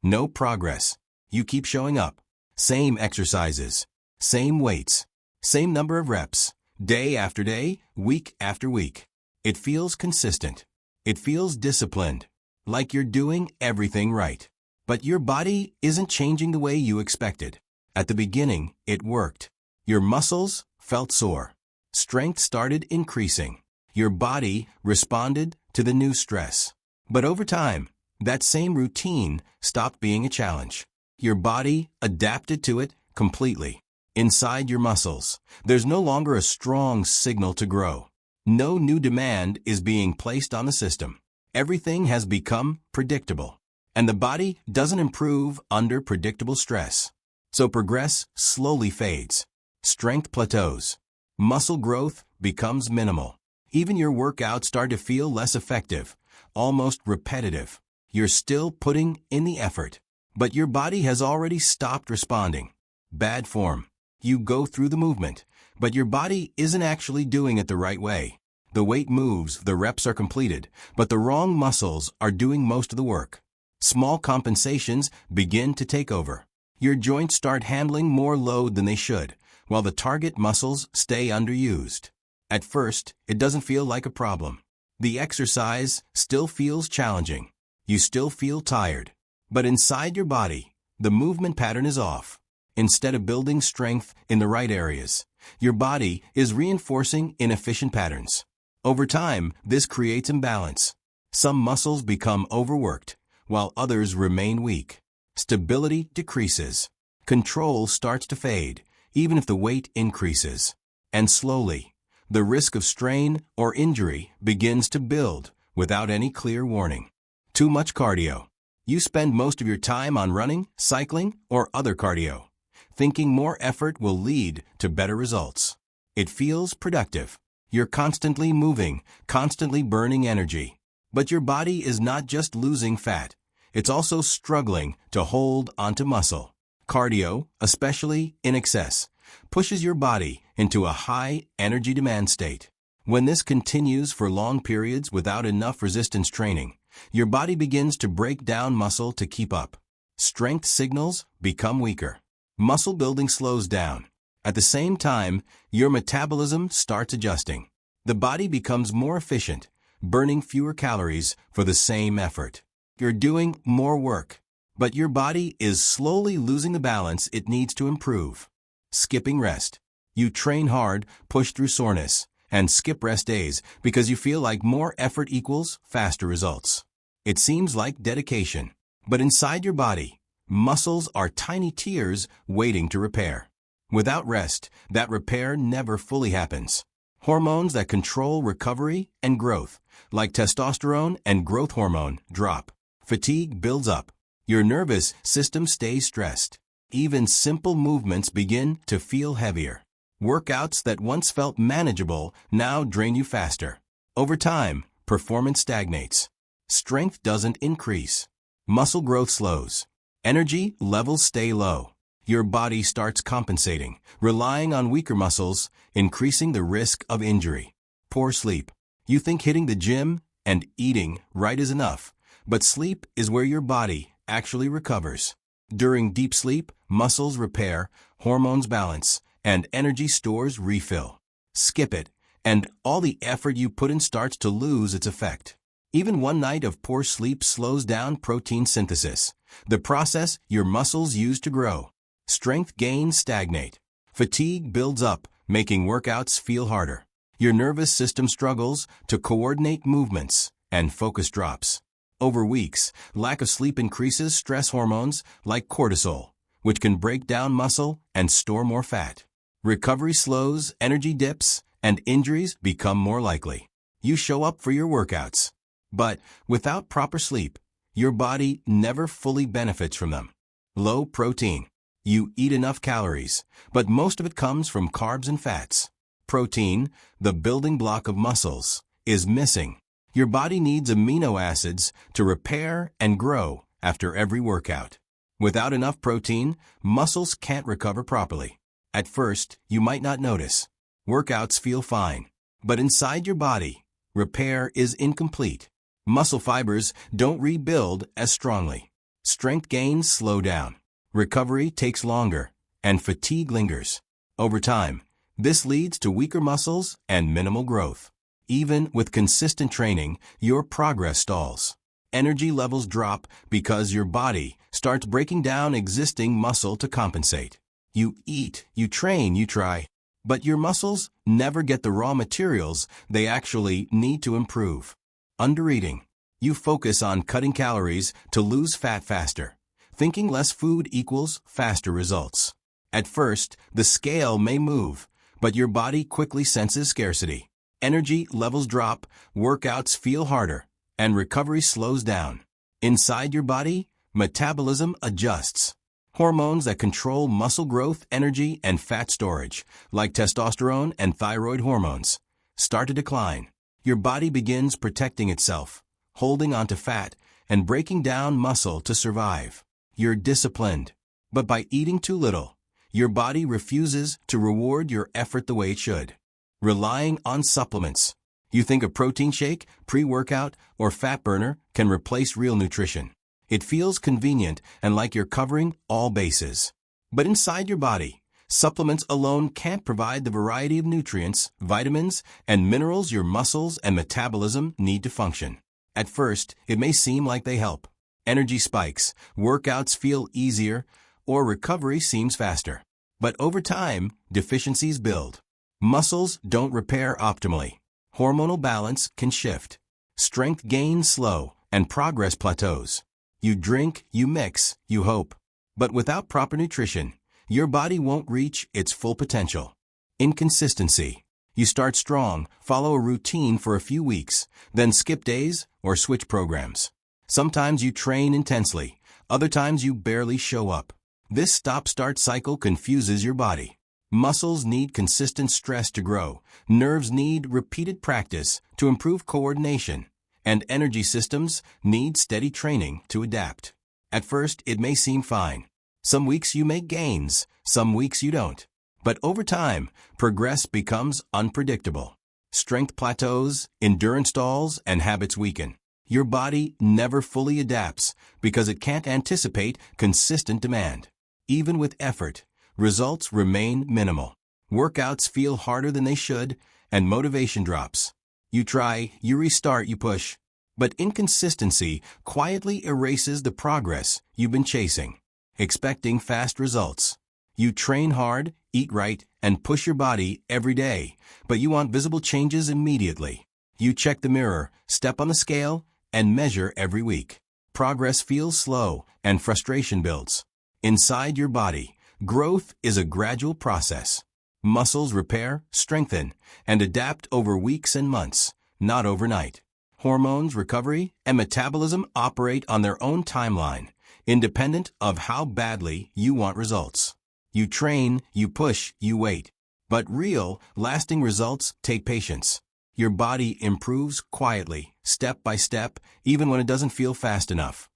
No progress. You keep showing up. Same exercises. Same weights. Same number of reps. Day after day, week after week. It feels consistent. It feels disciplined. Like you're doing everything right. But your body isn't changing the way you expected. At the beginning, it worked. Your muscles felt sore. Strength started increasing. Your body responded to the new stress. But over time, that same routine stopped being a challenge. Your body adapted to it completely. Inside your muscles, there's no longer a strong signal to grow. No new demand is being placed on the system. Everything has become predictable. And the body doesn't improve under predictable stress. So progress slowly fades. Strength plateaus. Muscle growth becomes minimal. Even your workouts start to feel less effective, almost repetitive. You're still putting in the effort, but your body has already stopped responding. Bad form. You go through the movement, but your body isn't actually doing it the right way. The weight moves, the reps are completed, but the wrong muscles are doing most of the work. Small compensations begin to take over. Your joints start handling more load than they should, while the target muscles stay underused. At first, it doesn't feel like a problem. The exercise still feels challenging. You still feel tired. But inside your body, the movement pattern is off. Instead of building strength in the right areas, your body is reinforcing inefficient patterns. Over time, this creates imbalance. Some muscles become overworked, while others remain weak. Stability decreases. Control starts to fade, even if the weight increases. And slowly, the risk of strain or injury begins to build without any clear warning. Too much cardio. You spend most of your time on running, cycling, or other cardio, thinking more effort will lead to better results. It feels productive. You're constantly moving, constantly burning energy. But your body is not just losing fat. It's also struggling to hold onto muscle. Cardio, especially in excess, pushes your body into a high energy demand state. When this continues for long periods without enough resistance training, your body begins to break down muscle to keep up. Strength signals become weaker. Muscle building slows down. At the same time, your metabolism starts adjusting. The body becomes more efficient, burning fewer calories for the same effort. You're doing more work, but your body is slowly losing the balance it needs to improve. Skipping rest. You train hard, push through soreness, and skip rest days because you feel like more effort equals faster results. It seems like dedication, but inside your body, muscles are tiny tears waiting to repair. Without rest, that repair never fully happens. Hormones that control recovery and growth, like testosterone and growth hormone, drop. Fatigue builds up. Your nervous system stays stressed. Even simple movements begin to feel heavier. Workouts that once felt manageable now drain you faster. Over time, performance stagnates. Strength doesn't increase. Muscle growth slows. Energy levels stay low. Your body starts compensating, relying on weaker muscles, increasing the risk of injury. Poor sleep. You think hitting the gym and eating right is enough, but sleep is where your body actually recovers. During deep sleep, muscles repair, hormones balance, and energy stores refill. Skip it, and all the effort you put in starts to lose its effect. Even one night of poor sleep slows down protein synthesis, the process your muscles use to grow. Strength gains stagnate. Fatigue builds up, making workouts feel harder. Your nervous system struggles to coordinate movements, and focus drops. Over weeks, lack of sleep increases stress hormones like cortisol, which can break down muscle and store more fat. Recovery slows, energy dips, and injuries become more likely. You show up for your workouts, but without proper sleep, your body never fully benefits from them. Low protein. You eat enough calories, but most of it comes from carbs and fats. Protein, the building block of muscles, is missing. Your body needs amino acids to repair and grow after every workout. Without enough protein, muscles can't recover properly. At first, you might not notice. Workouts feel fine, but inside your body, repair is incomplete. Muscle fibers don't rebuild as strongly. Strength gains slow down. Recovery takes longer, and fatigue lingers. Over time, this leads to weaker muscles and minimal growth. Even with consistent training, your progress stalls. Energy levels drop because your body starts breaking down existing muscle to compensate. You eat, you train, you try, but your muscles never get the raw materials they actually need to improve. Undereating. You focus on cutting calories to lose fat faster, thinking less food equals faster results. At first, the scale may move, but your body quickly senses scarcity. Energy levels drop, workouts feel harder, and recovery slows down. Inside your body, metabolism adjusts. Hormones that control muscle growth, energy, and fat storage, like testosterone and thyroid hormones, start to decline. Your body begins protecting itself, holding onto fat and breaking down muscle to survive. You're disciplined, but by eating too little, your body refuses to reward your effort the way it should. Relying on supplements. You think a protein shake, pre-workout, or fat burner can replace real nutrition. It feels convenient and like you're covering all bases. But inside your body, supplements alone can't provide the variety of nutrients, vitamins, and minerals your muscles and metabolism need to function. At first, it may seem like they help. Energy spikes, workouts feel easier, or recovery seems faster. But over time, deficiencies build. Muscles don't repair optimally. Hormonal balance can shift. Strength gains slow, and progress plateaus. You drink, you mix, you hope. But without proper nutrition, your body won't reach its full potential. Inconsistency. You start strong, follow a routine for a few weeks, then skip days or switch programs. Sometimes you train intensely, other times you barely show up. This stop-start cycle confuses your body. Muscles need consistent stress to grow, nerves need repeated practice to improve coordination, and energy systems need steady training to adapt. At first, it may seem fine. Some weeks you make gains, some weeks you don't. But over time, progress becomes unpredictable. Strength plateaus, endurance stalls, and habits weaken. Your body never fully adapts because it can't anticipate consistent demand. Even with effort, results remain minimal. Workouts feel harder than they should, and motivation drops. You try, you restart, you push. But inconsistency quietly erases the progress you've been chasing, expecting fast results. You train hard, eat right, and push your body every day, but you want visible changes immediately. You check the mirror, step on the scale, and measure every week. Progress feels slow, and frustration builds. Inside your body, growth is a gradual process. Muscles repair, strengthen, and adapt over weeks and months, not overnight. Hormones, recovery, and metabolism operate on their own timeline, independent of how badly you want results. You train, you push, you wait. But real, lasting results take patience. Your body improves quietly, step by step, even when it doesn't feel fast enough.